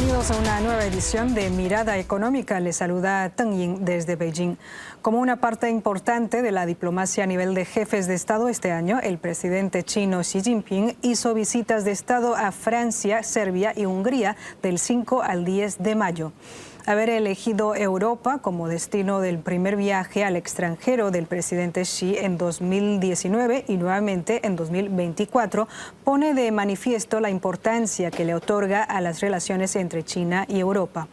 Bienvenidos a una nueva edición de Mirada Económica. Les saluda Teng Ying desde Beijing. Como una parte importante de la diplomacia a nivel de jefes de Estado este año, el presidente chino Xi Jinping hizo visitas de Estado a Francia, Serbia y Hungría del 5 al 10 de mayo. Haber elegido Europa como destino del primer viaje al extranjero del presidente Xi en 2019 y nuevamente en 2024 pone de manifiesto la importancia que le otorga a las relaciones entre China y Europa.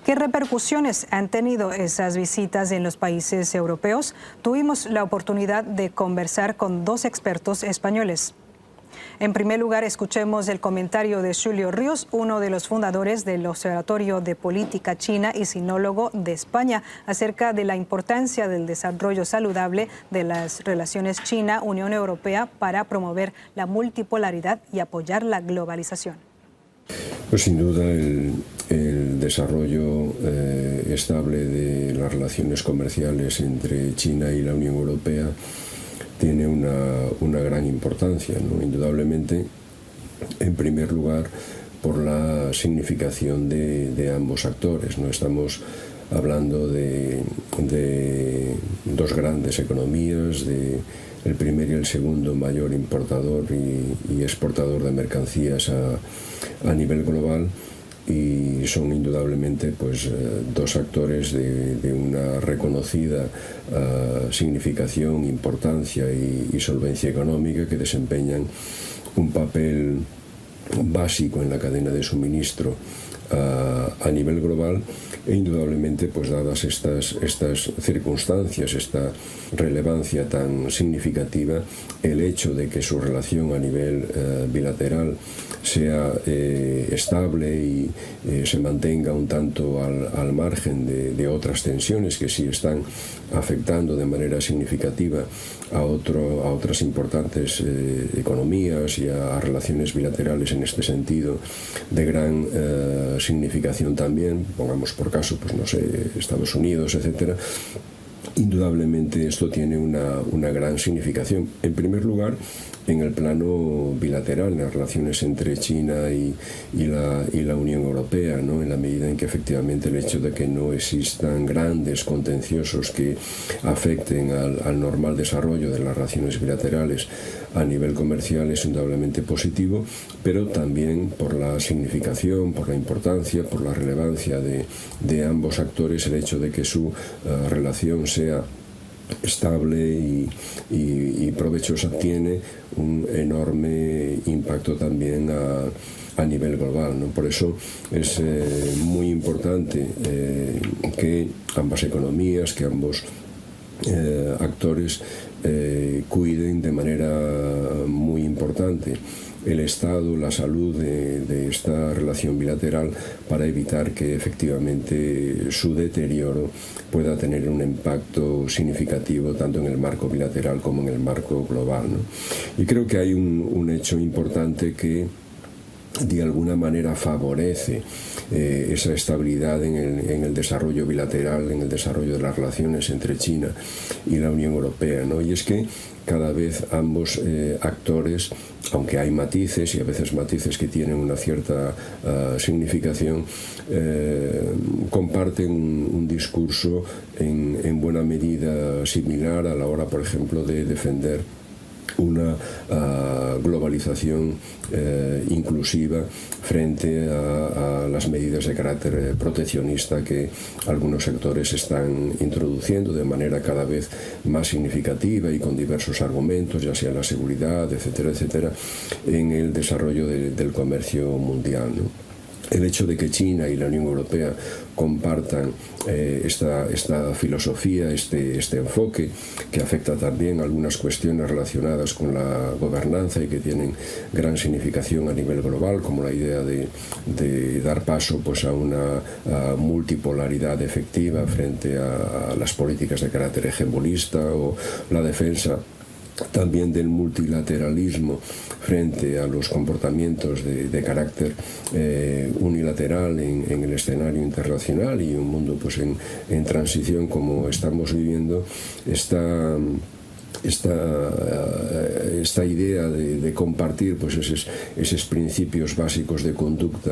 ¿Qué repercusiones han tenido esas visitas en los países europeos? Tuvimos la oportunidad de conversar con dos expertos españoles. En primer lugar, escuchemos el comentario de Julio Ríos, uno de los fundadores del Observatorio de Política China y sinólogo de España, acerca de la importancia del desarrollo saludable de las relaciones China-Unión Europea para promover la multipolaridad y apoyar la globalización. Pues sin duda el desarrollo estable de las relaciones comerciales entre China y la Unión Europea tiene una gran importancia, ¿no? Indudablemente, en primer lugar, por la significación de ambos actores, ¿no? Estamos hablando de dos grandes economías, el primer y el segundo mayor importador y exportador de mercancías a nivel global, y son indudablemente pues dos actores de una reconocida significación, importancia y solvencia económica, que desempeñan un papel básico en la cadena de suministro a nivel global. E indudablemente, pues dadas estas circunstancias, esta relevancia tan significativa, el hecho de que su relación a nivel bilateral sea estable y se mantenga un tanto al margen de otras tensiones que sí están afectando de manera significativa a otras importantes economías y a relaciones bilaterales en este sentido de gran significación también, pongamos por caso, pues no sé, Estados Unidos, etcétera. Indudablemente esto tiene una gran significación. En primer lugar, en el plano bilateral, en las relaciones entre China y la Unión Europea, ¿no? En la medida en que efectivamente el hecho de que no existan grandes contenciosos que afecten al normal desarrollo de las relaciones bilaterales a nivel comercial es indudablemente positivo, pero también por la significación, por la importancia, por la relevancia de ambos actores, el hecho de que su relación sea estable y provechosa tiene un enorme impacto también a nivel global, ¿no? Por eso es muy importante que ambas economías, que ambos actores cuiden de manera muy importante el estado, la salud de esta relación bilateral, para evitar que efectivamente su deterioro pueda tener un impacto significativo tanto en el marco bilateral como en el marco global, ¿no? Y creo que hay un hecho importante que de alguna manera favorece esa estabilidad en el desarrollo bilateral, en el desarrollo de las relaciones entre China y la Unión Europea, ¿no? Y es que cada vez ambos actores, aunque hay matices, y a veces matices que tienen una cierta significación, comparten un discurso en buena medida similar a la hora, por ejemplo, de defender una globalización inclusiva frente a las medidas de carácter proteccionista que algunos sectores están introduciendo de manera cada vez más significativa y con diversos argumentos, ya sea la seguridad, etcétera, etcétera, en el desarrollo del comercio mundial, ¿no? El hecho de que China y la Unión Europea compartan esta filosofía, este enfoque, que afecta también a algunas cuestiones relacionadas con la gobernanza y que tienen gran significación a nivel global, como la idea de dar paso pues a una multipolaridad efectiva frente a las políticas de carácter hegemonista, o la defensa también del multilateralismo frente a los comportamientos de carácter unilateral en el escenario internacional, y un mundo pues en transición como estamos viviendo, está esta idea de compartir pues esos principios básicos de conducta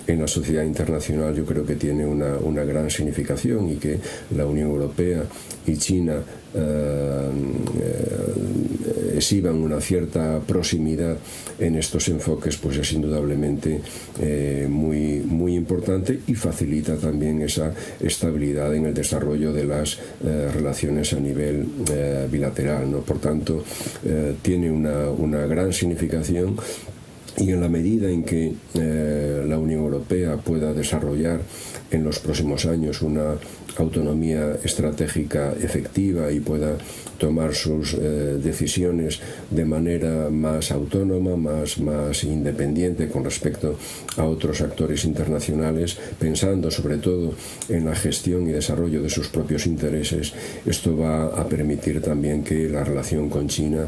en la sociedad internacional, yo creo que tiene una gran significación, y que la Unión Europea y China exhiban una cierta proximidad en estos enfoques, pues es indudablemente muy importante, y facilita también esa estabilidad en el desarrollo de las relaciones a nivel bilateral, ¿no? Por tanto, tiene una gran significación. Y en la medida en que la Unión Europea pueda desarrollar en los próximos años una autonomía estratégica efectiva y pueda tomar sus decisiones de manera más autónoma, más independiente con respecto a otros actores internacionales, pensando sobre todo en la gestión y desarrollo de sus propios intereses, esto va a permitir también que la relación con China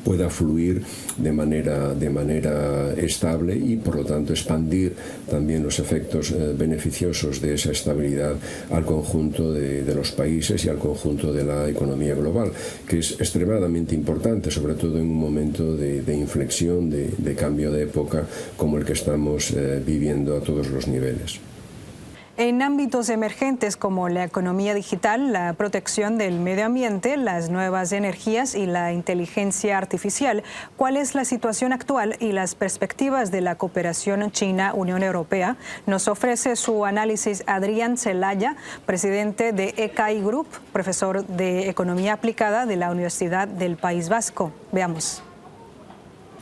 pueda fluir de manera estable, y por lo tanto expandir también los efectos beneficiosos de esa estabilidad al conjunto de los países y al conjunto de la economía global, que es extremadamente importante, sobre todo en un momento de inflexión, de cambio de época como el que estamos viviendo a todos los niveles. En ámbitos emergentes como la economía digital, la protección del medio ambiente, las nuevas energías y la inteligencia artificial, ¿cuál es la situación actual y las perspectivas de la cooperación China-Unión Europea? Nos ofrece su análisis Adrián Celaya, presidente de ECAI Group, profesor de Economía Aplicada de la Universidad del País Vasco. Veamos.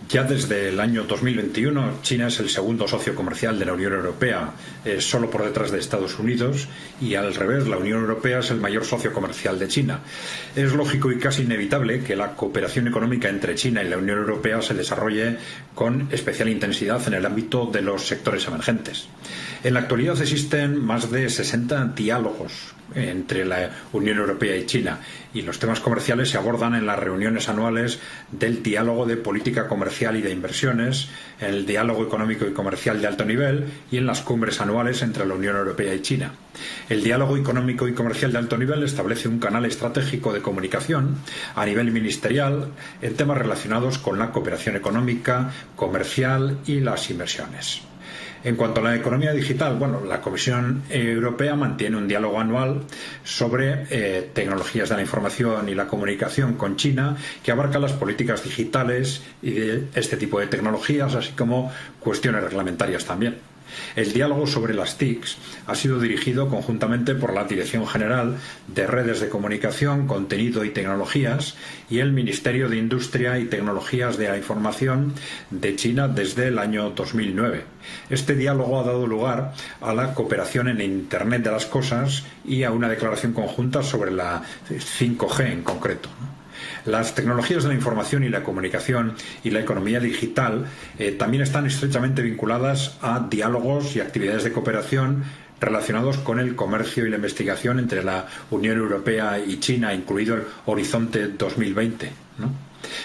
Ya desde el año 2021, China es el segundo socio comercial de la Unión Europea, solo por detrás de Estados Unidos, y al revés, la Unión Europea es el mayor socio comercial de China. Es lógico y casi inevitable que la cooperación económica entre China y la Unión Europea se desarrolle con especial intensidad en el ámbito de los sectores emergentes. En la actualidad existen más de 60 diálogos entre la Unión Europea y China, y los temas comerciales se abordan en las reuniones anuales del diálogo de política comercial y de inversiones, en el diálogo económico y comercial de alto nivel y en las cumbres anuales entre la Unión Europea y China. El diálogo económico y comercial de alto nivel establece un canal estratégico de comunicación a nivel ministerial en temas relacionados con la cooperación económica, comercial y las inversiones. En cuanto a la economía digital, la Comisión Europea mantiene un diálogo anual sobre tecnologías de la información y la comunicación con China, que abarca las políticas digitales y de este tipo de tecnologías, así como cuestiones reglamentarias también. El diálogo sobre las TICs ha sido dirigido conjuntamente por la Dirección General de Redes de Comunicación, Contenido y Tecnologías y el Ministerio de Industria y Tecnologías de la Información de China desde el año 2009. Este diálogo ha dado lugar a la cooperación en Internet de las Cosas y a una declaración conjunta sobre la 5G en concreto. Las tecnologías de la información y la comunicación y la economía digital también están estrechamente vinculadas a diálogos y actividades de cooperación relacionados con el comercio y la investigación entre la Unión Europea y China, incluido el Horizonte 2020, ¿no?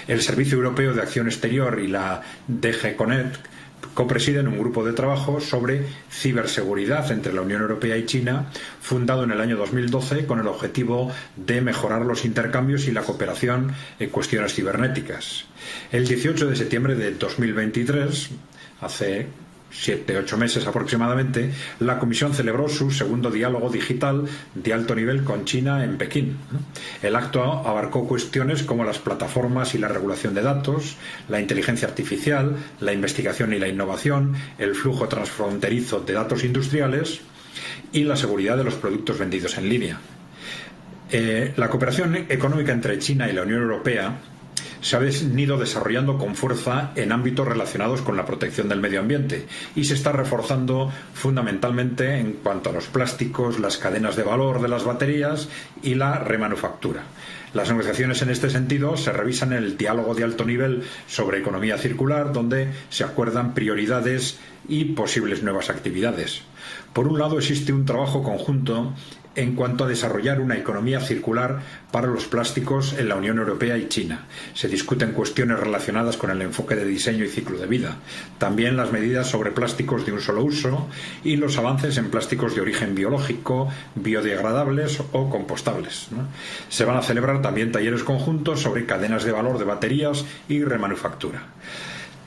El Servicio Europeo de Acción Exterior y la DG Connect copresiden un grupo de trabajo sobre ciberseguridad entre la Unión Europea y China, fundado en el año 2012 con el objetivo de mejorar los intercambios y la cooperación en cuestiones cibernéticas. El 18 de septiembre de 2023, hace 7-8 meses aproximadamente, la Comisión celebró su segundo diálogo digital de alto nivel con China en Pekín. El acto abarcó cuestiones como las plataformas y la regulación de datos, la inteligencia artificial, la investigación y la innovación, el flujo transfronterizo de datos industriales y la seguridad de los productos vendidos en línea. La cooperación económica entre China y la Unión Europea se ha venido desarrollando con fuerza en ámbitos relacionados con la protección del medio ambiente y se está reforzando fundamentalmente en cuanto a los plásticos, las cadenas de valor de las baterías y la remanufactura. Las negociaciones en este sentido se revisan en el diálogo de alto nivel sobre economía circular, donde se acuerdan prioridades y posibles nuevas actividades. Por un lado, existe un trabajo conjunto en cuanto a desarrollar una economía circular para los plásticos en la Unión Europea y China. Se discuten cuestiones relacionadas con el enfoque de diseño y ciclo de vida, también las medidas sobre plásticos de un solo uso y los avances en plásticos de origen biológico, biodegradables o compostables, ¿no? Se van a celebrar también talleres conjuntos sobre cadenas de valor de baterías y remanufactura.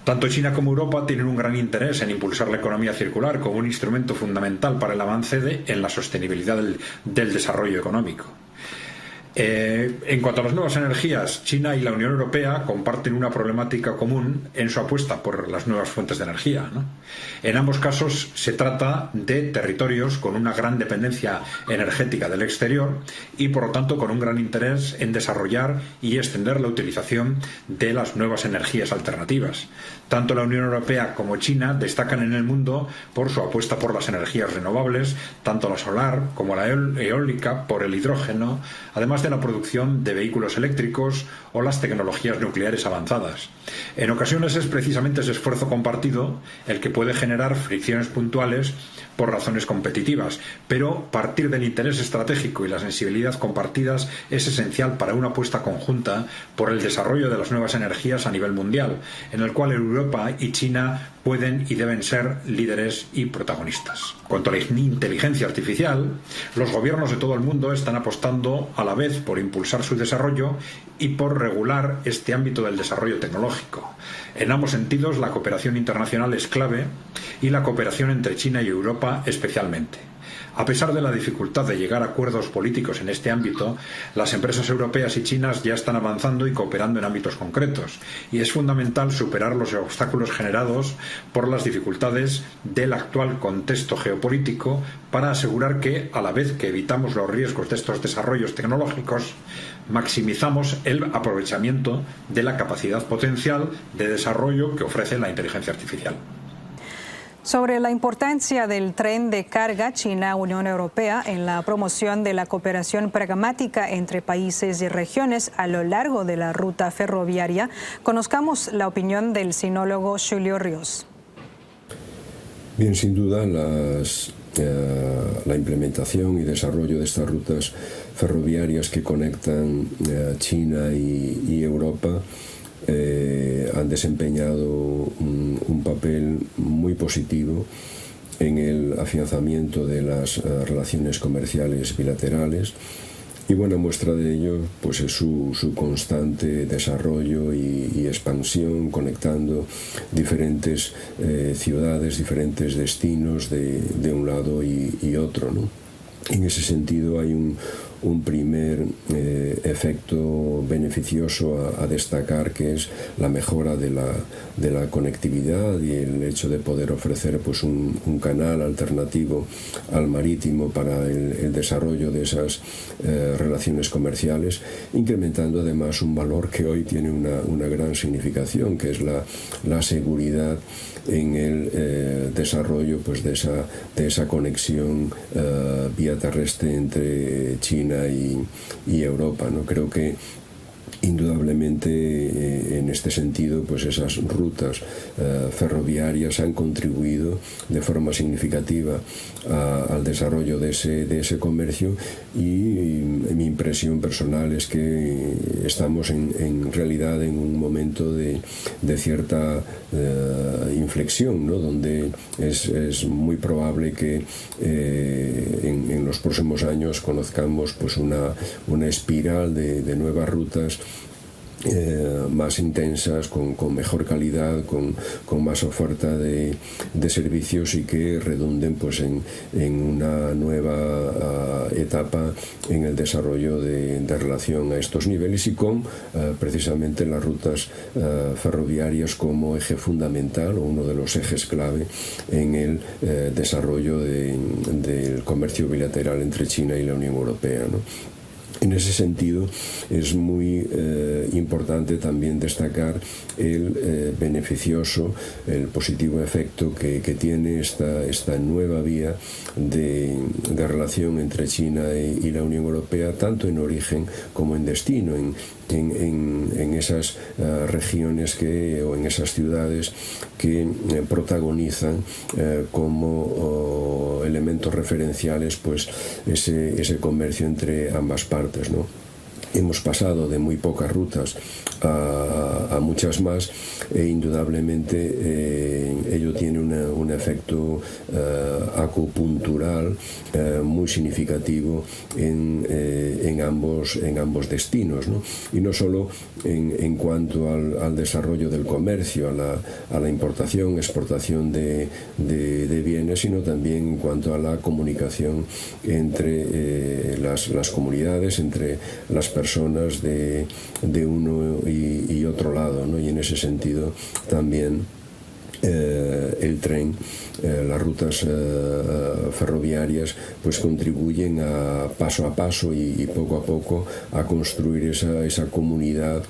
Tanto China como Europa tienen un gran interés en impulsar la economía circular como un instrumento fundamental para el avance en la sostenibilidad del desarrollo económico. En cuanto a las nuevas energías, China y la Unión Europea comparten una problemática común en su apuesta por las nuevas fuentes de energía, ¿no? En ambos casos se trata de territorios con una gran dependencia energética del exterior y, por lo tanto, con un gran interés en desarrollar y extender la utilización de las nuevas energías alternativas. Tanto la Unión Europea como China destacan en el mundo por su apuesta por las energías renovables, tanto la solar como la eólica, por el hidrógeno, además de la producción de vehículos eléctricos o las tecnologías nucleares avanzadas. En ocasiones es precisamente ese esfuerzo compartido el que puede generar fricciones puntuales por razones competitivas, pero partir del interés estratégico y la sensibilidad compartidas es esencial para una apuesta conjunta por el desarrollo de las nuevas energías a nivel mundial, en el cual Europa y China pueden y deben ser líderes y protagonistas. Cuanto a la inteligencia artificial, los gobiernos de todo el mundo están apostando a la vez por impulsar su desarrollo y por regular este ámbito del desarrollo tecnológico. En ambos sentidos, la cooperación internacional es clave y la cooperación entre China y Europa especialmente. A pesar de la dificultad de llegar a acuerdos políticos en este ámbito, las empresas europeas y chinas ya están avanzando y cooperando en ámbitos concretos, y es fundamental superar los obstáculos generados por las dificultades del actual contexto geopolítico para asegurar que, a la vez que evitamos los riesgos de estos desarrollos tecnológicos, maximizamos el aprovechamiento de la capacidad potencial de desarrollo que ofrece la inteligencia artificial. Sobre la importancia del tren de carga China-Unión Europea en la promoción de la cooperación pragmática entre países y regiones a lo largo de la ruta ferroviaria, conozcamos la opinión del sinólogo Julio Ríos. Bien, sin duda la implementación y desarrollo de estas rutas ferroviarias que conectan China y Europa han desempeñado un papel muy positivo en el afianzamiento de las relaciones comerciales bilaterales, y buena muestra de ello pues es su constante desarrollo y expansión, conectando diferentes ciudades, diferentes destinos de un lado y otro, ¿no? En ese sentido hay un primer efecto beneficioso a destacar, que es la mejora de la conectividad y el hecho de poder ofrecer pues un canal alternativo al marítimo para el desarrollo de esas relaciones comerciales, incrementando además un valor que hoy tiene una gran significación, que es la seguridad en el desarrollo pues de esa conexión vía terrestre entre China y Europa, ¿no? Creo que indudablemente en este sentido pues esas rutas ferroviarias han contribuido de forma significativa al desarrollo de ese comercio, y mi impresión personal es que estamos en realidad en un momento de cierta inflexión, ¿no? Donde es muy probable que en los próximos años conozcamos pues una espiral de nuevas rutas más intensas, con mejor calidad, con más oferta de servicios, y que redunden pues en una nueva etapa en el desarrollo de relación a estos niveles, y con precisamente las rutas ferroviarias como eje fundamental o uno de los ejes clave en el desarrollo del comercio bilateral entre China y la Unión Europea, ¿no? En ese sentido es muy importante también destacar el beneficioso, el positivo efecto que tiene esta nueva vía de relación entre China y la Unión Europea, tanto en origen como en destino. en esas regiones o en esas ciudades que protagonizan como elementos referenciales pues ese comercio entre ambas partes, ¿no? Hemos pasado de muy pocas rutas a muchas más e indudablemente ello tiene un efecto acupuntural muy significativo en ambos destinos, ¿no? Y no solo en cuanto al desarrollo del comercio, a la importación, exportación de bienes, sino también en cuanto a la comunicación entre las comunidades, entre las personas de uno y otro lado, ¿no? Y en ese sentido también el tren, las rutas ferroviarias pues contribuyen paso a paso y poco a poco a construir esa comunidad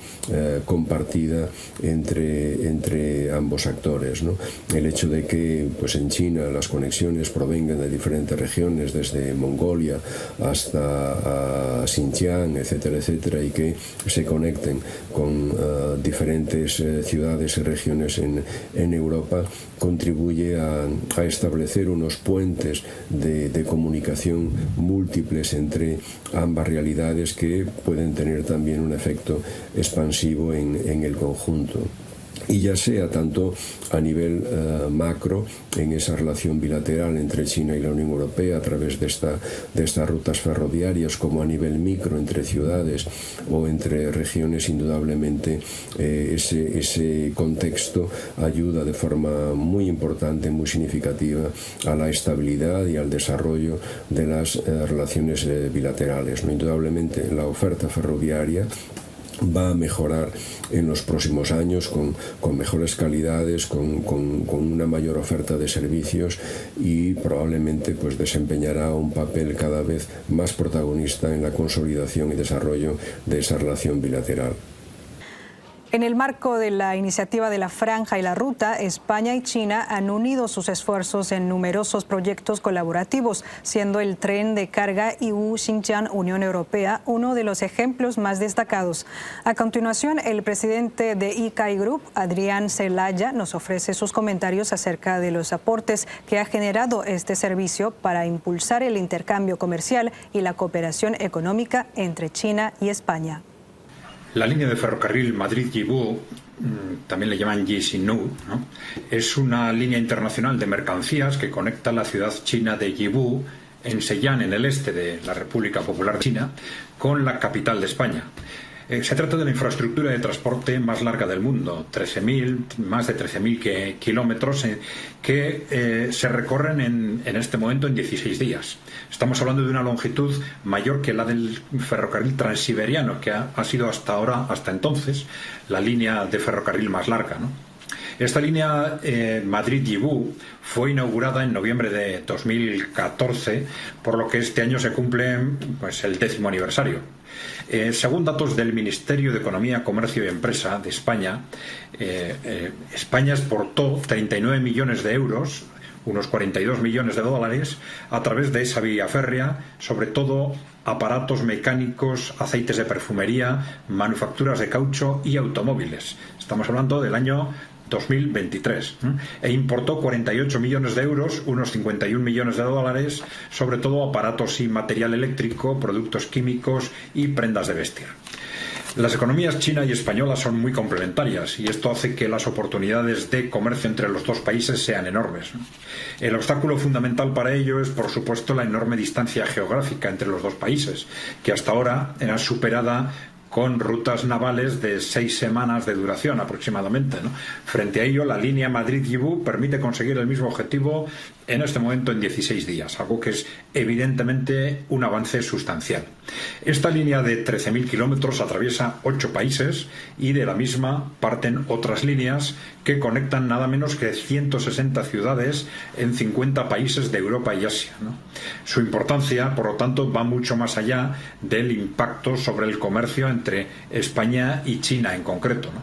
compartida entre ambos actores, ¿no? El hecho de que pues en China las conexiones provengan de diferentes regiones, desde Mongolia hasta Xinjiang, etcétera, etcétera, y que se conecten con diferentes ciudades y regiones en Europa, contribuye a establecer unos puentes de comunicación múltiples entre ambas realidades que pueden tener también un efecto expansivo en el conjunto. Y ya sea tanto a nivel macro, en esa relación bilateral entre China y la Unión Europea a través de estas rutas ferroviarias, como a nivel micro entre ciudades o entre regiones, indudablemente ese contexto ayuda de forma muy importante, muy significativa a la estabilidad y al desarrollo de las relaciones bilaterales, ¿no? Indudablemente la oferta ferroviaria va a mejorar en los próximos años con mejores calidades, con una mayor oferta de servicios y probablemente pues desempeñará un papel cada vez más protagonista en la consolidación y desarrollo de esa relación bilateral. En el marco de la iniciativa de la Franja y la Ruta, España y China han unido sus esfuerzos en numerosos proyectos colaborativos, siendo el tren de carga EU-Xinjiang-Unión Europea uno de los ejemplos más destacados. A continuación, el presidente de ICAI Group, Adrián Celaya, nos ofrece sus comentarios acerca de los aportes que ha generado este servicio para impulsar el intercambio comercial y la cooperación económica entre China y España. La línea de ferrocarril Madrid-Yibú, también le llaman Yixinú, ¿no? Es una línea internacional de mercancías que conecta la ciudad china de Yibú, en Shenyang, en el este de la República Popular China, con la capital de España. Se trata de la infraestructura de transporte más larga del mundo, más de 13.000 kilómetros que se recorren en este momento en 16 días. Estamos hablando de una longitud mayor que la del ferrocarril transiberiano, que ha sido hasta entonces, la línea de ferrocarril más larga, ¿no? Esta línea Madrid-Yibú fue inaugurada en noviembre de 2014, por lo que este año se cumple pues, el 10º aniversario. Según datos del Ministerio de Economía, Comercio y Empresa de España, España exportó 39 millones de euros, unos 42 millones de dólares, a través de esa vía férrea, sobre todo aparatos mecánicos, aceites de perfumería, manufacturas de caucho y automóviles. Estamos hablando del año 2023, e importó 48 millones de euros, unos 51 millones de dólares, sobre todo aparatos y material eléctrico, productos químicos y prendas de vestir. Las economías china y española son muy complementarias y esto hace que las oportunidades de comercio entre los dos países sean enormes. El obstáculo fundamental para ello es, por supuesto, la enorme distancia geográfica entre los dos países, que hasta ahora era superada con rutas navales de 6 semanas de duración aproximadamente, ¿no? Frente a ello, la línea Madrid-Yibú permite conseguir el mismo objetivo en este momento en 16 días, algo que es evidentemente un avance sustancial. Esta línea de 13.000 kilómetros atraviesa 8 países y de la misma parten otras líneas que conectan nada menos que 160 ciudades en 50 países de Europa y Asia, ¿no? Su importancia, por lo tanto, va mucho más allá del impacto sobre el comercio entre España y China en concreto, ¿no?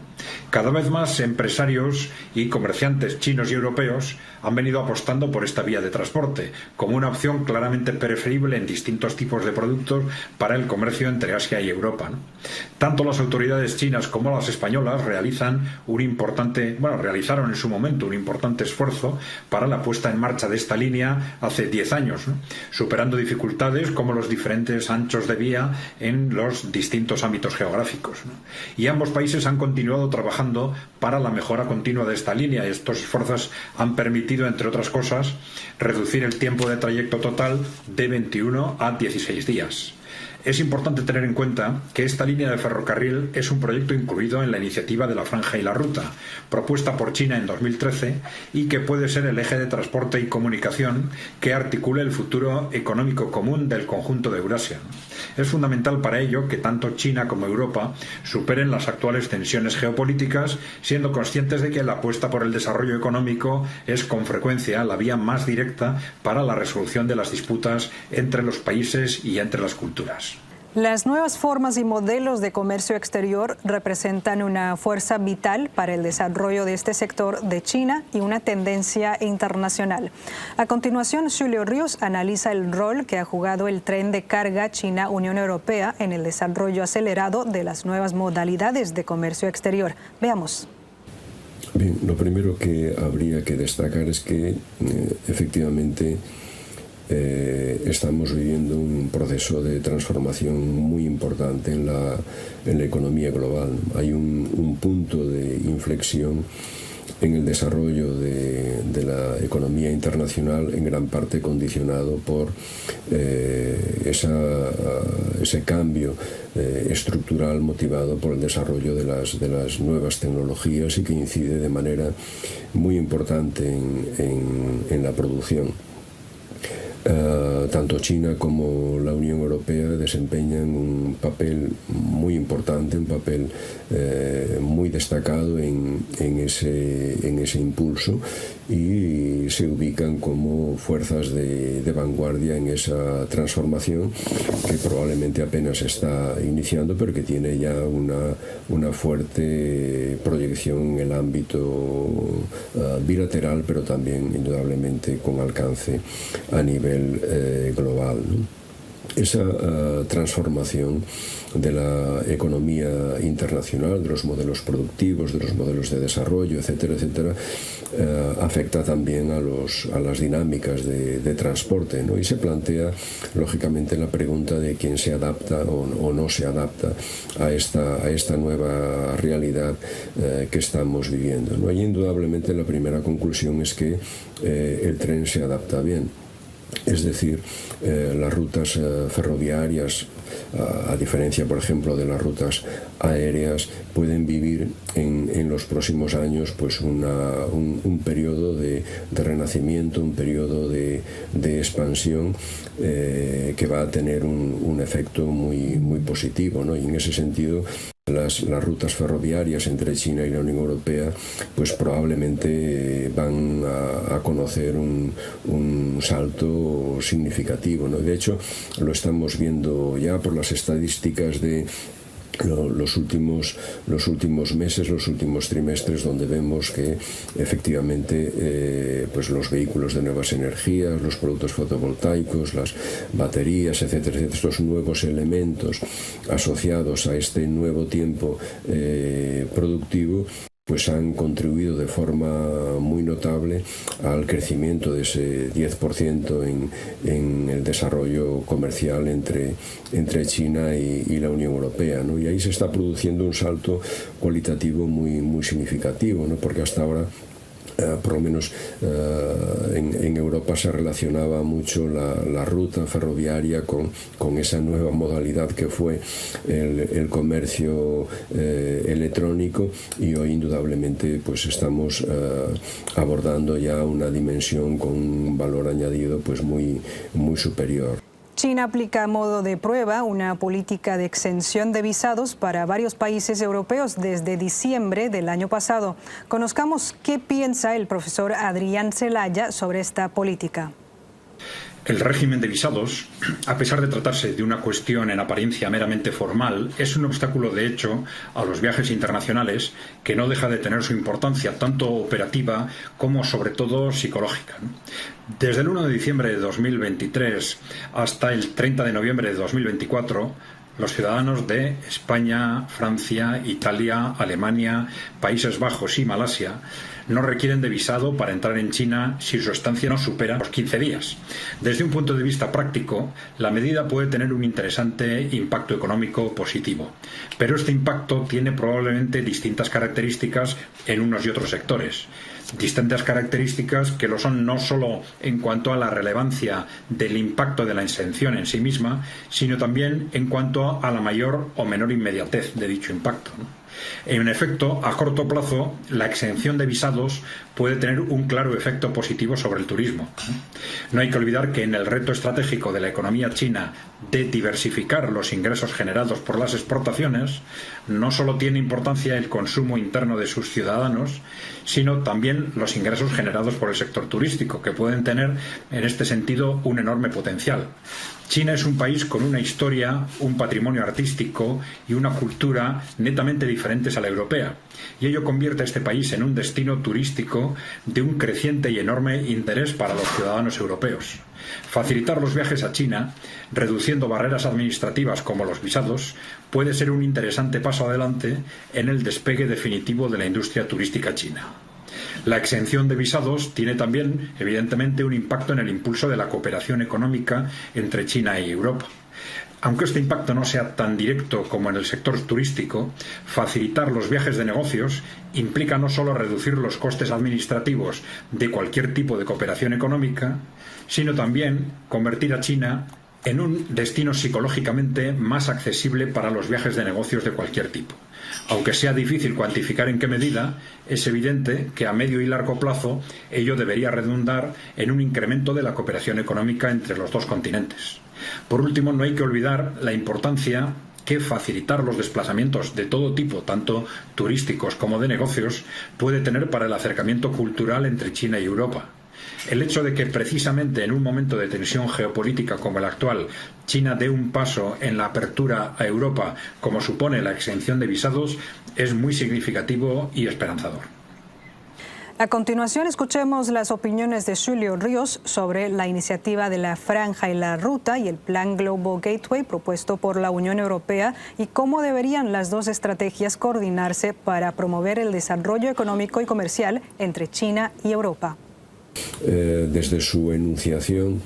Cada vez más empresarios y comerciantes chinos y europeos han venido apostando por esta esta vía de transporte, como una opción claramente preferible en distintos tipos de productos para el comercio entre Asia y Europa, ¿no? Tanto las autoridades chinas como las españolas realizaron en su momento un importante esfuerzo para la puesta en marcha de esta línea hace 10 años, ¿no? Superando dificultades como los diferentes anchos de vía en los distintos ámbitos geográficos, ¿no? Y ambos países han continuado trabajando para la mejora continua de esta línea. Estos esfuerzos han permitido, entre otras cosas, reducir el tiempo de trayecto total de 21 a 16 días. Es importante tener en cuenta que esta línea de ferrocarril es un proyecto incluido en la iniciativa de la Franja y la Ruta, propuesta por China en 2013 y que puede ser el eje de transporte y comunicación que articule el futuro económico común del conjunto de Eurasia. Es fundamental para ello que tanto China como Europa superen las actuales tensiones geopolíticas, siendo conscientes de que la apuesta por el desarrollo económico es con frecuencia la vía más directa para la resolución de las disputas entre los países y entre las culturas. Las nuevas formas y modelos de comercio exterior representan una fuerza vital para el desarrollo de este sector de China y una tendencia internacional. A continuación, Julio Ríos analiza el rol que ha jugado el tren de carga China-Unión Europea en el desarrollo acelerado de las nuevas modalidades de comercio exterior. Veamos. Bien, lo primero que habría que destacar es que efectivamente estamos viviendo un proceso de transformación muy importante en la economía global. Hay un punto de inflexión en el desarrollo de la economía internacional, en gran parte condicionado por ese cambio estructural motivado por el desarrollo de las nuevas tecnologías y que incide de manera muy importante en la producción. Tanto China como la Unión Europea desempeñan un papel muy importante, un papel muy destacado en ese impulso y se ubican como fuerzas de vanguardia en esa transformación que probablemente apenas está iniciando, pero que tiene ya una fuerte proyección en el ámbito bilateral, pero también indudablemente con alcance a nivel global, ¿no? Esa transformación de la economía internacional, de los modelos productivos, de los modelos de desarrollo, etcétera, etcétera, afecta también a las dinámicas de transporte, ¿no? Y se plantea, lógicamente, la pregunta de quién se adapta o no se adapta a esta nueva realidad que estamos viviendo, ¿no? Y indudablemente la primera conclusión es que el tren se adapta bien. Es decir, las rutas ferroviarias, a diferencia, por ejemplo, de las rutas aéreas, pueden vivir en los próximos años pues un periodo de renacimiento, un periodo de expansión que va a tener un efecto muy positivo, ¿no? Y en ese sentido, las rutas ferroviarias entre China y la Unión Europea pues probablemente van a conocer un salto significativo, ¿no? De hecho, lo estamos viendo ya por las estadísticas de los últimos meses, los últimos trimestres, donde vemos que efectivamente pues los vehículos de nuevas energías, los productos fotovoltaicos, las baterías, etcétera, etcétera, estos nuevos elementos asociados a este nuevo tiempo productivo, pues han contribuido de forma muy notable al crecimiento de ese 10% en el desarrollo comercial entre China y la Unión Europea, ¿no? Y ahí se está produciendo un salto cualitativo muy significativo, ¿no? Porque hasta ahora por lo menos en Europa se relacionaba mucho la ruta ferroviaria con esa nueva modalidad que fue el comercio electrónico, y hoy indudablemente pues estamos abordando ya una dimensión con un valor añadido pues muy superior. China aplica a modo de prueba una política de exención de visados para varios países europeos desde diciembre del año pasado. Conozcamos qué piensa el profesor Adrián Celaya sobre esta política. El régimen de visados, a pesar de tratarse de una cuestión en apariencia meramente formal, es un obstáculo de hecho a los viajes internacionales que no deja de tener su importancia tanto operativa como sobre todo psicológica. Desde el 1 de diciembre de 2023 hasta el 30 de noviembre de 2024, los ciudadanos de España, Francia, Italia, Alemania, Países Bajos y Malasia no requieren de visado para entrar en China si su estancia no supera los 15 días. Desde un punto de vista práctico, la medida puede tener un interesante impacto económico positivo, pero este impacto tiene probablemente distintas características en unos y otros sectores. Distintas características que lo son no solo en cuanto a la relevancia del impacto de la exención en sí misma, sino también en cuanto a la mayor o menor inmediatez de dicho impacto. En efecto, a corto plazo, la exención de visados puede tener un claro efecto positivo sobre el turismo. No hay que olvidar que en el reto estratégico de la economía china de diversificar los ingresos generados por las exportaciones, no solo tiene importancia el consumo interno de sus ciudadanos, sino también los ingresos generados por el sector turístico, que pueden tener en este sentido un enorme potencial. China es un país con una historia, un patrimonio artístico y una cultura netamente diferentes a la europea, y ello convierte a este país en un destino turístico de un creciente y enorme interés para los ciudadanos europeos. Facilitar los viajes a China, reduciendo barreras administrativas como los visados, puede ser un interesante paso adelante en el despegue definitivo de la industria turística china. La exención de visados tiene también, evidentemente, un impacto en el impulso de la cooperación económica entre China y Europa. Aunque este impacto no sea tan directo como en el sector turístico, facilitar los viajes de negocios implica no solo reducir los costes administrativos de cualquier tipo de cooperación económica, sino también convertir a China en un destino psicológicamente más accesible para los viajes de negocios de cualquier tipo. Aunque sea difícil cuantificar en qué medida, es evidente que a medio y largo plazo ello debería redundar en un incremento de la cooperación económica entre los dos continentes. Por último, no hay que olvidar la importancia que facilitar los desplazamientos de todo tipo, tanto turísticos como de negocios, puede tener para el acercamiento cultural entre China y Europa. El hecho de que precisamente en un momento de tensión geopolítica como el actual, China dé un paso en la apertura a Europa, como supone la exención de visados, es muy significativo y esperanzador. A continuación, escuchemos las opiniones de Julio Ríos sobre la iniciativa de la Franja y la Ruta y el Plan Global Gateway propuesto por la Unión Europea y cómo deberían las dos estrategias coordinarse para promover el desarrollo económico y comercial entre China y Europa. Desde su enunciación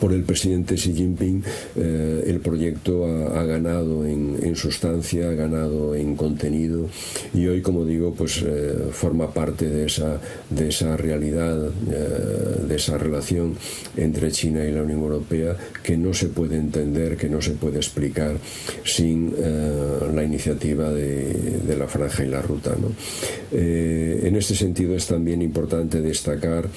por el presidente Xi Jinping, el proyecto ha ganado en sustancia, ha ganado en contenido y hoy, como digo, pues forma parte de esa realidad, de esa relación entre China y la Unión Europea que no se puede entender, que no se puede explicar sin la iniciativa de la Franja y la Ruta, ¿no? En este sentido es también importante destacar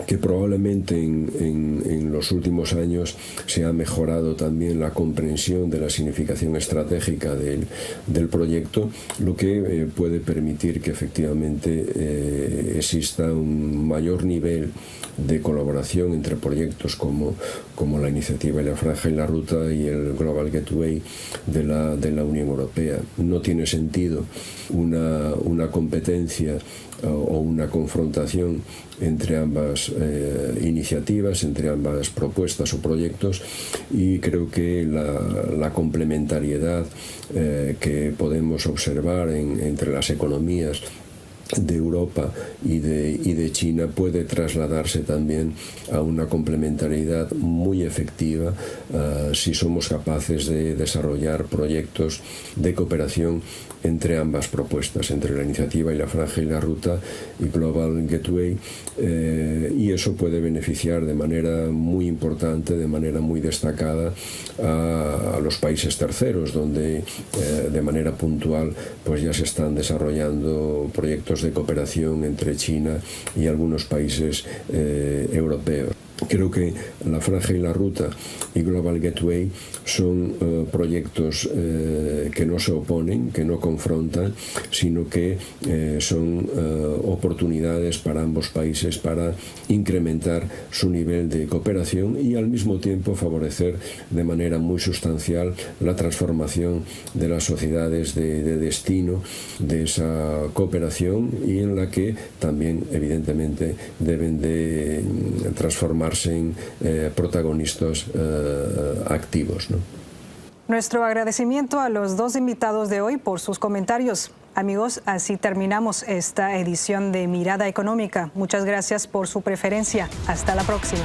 que probablemente en los últimos años se ha mejorado también la comprensión de la significación estratégica del proyecto, lo que puede permitir que efectivamente exista un mayor nivel de colaboración entre proyectos como la iniciativa de la Franja y la Ruta y el Global Gateway de la Unión Europea. No tiene sentido una competencia o una confrontación entre ambas iniciativas, entre ambas propuestas o proyectos, y creo que la complementariedad que podemos observar entre las economías de Europa y de China puede trasladarse también a una complementariedad muy efectiva si somos capaces de desarrollar proyectos de cooperación entre ambas propuestas, entre la iniciativa y la Franja y la Ruta y Global Gateway, y eso puede beneficiar de manera muy importante, de manera muy destacada a los países terceros, donde de manera puntual pues ya se están desarrollando proyectos de cooperación entre China y algunos países europeos. Creo que La Franja y la Ruta y Global Gateway son proyectos que no se oponen, que no confrontan, sino que son oportunidades para ambos países para incrementar su nivel de cooperación y al mismo tiempo favorecer de manera muy sustancial la transformación de las sociedades de destino de esa cooperación y en la que también evidentemente deben de transformarse en protagonistas activos, ¿no? Nuestro agradecimiento a los dos invitados de hoy por sus comentarios. Amigos, así terminamos esta edición de Mirada Económica. Muchas gracias por su preferencia. Hasta la próxima.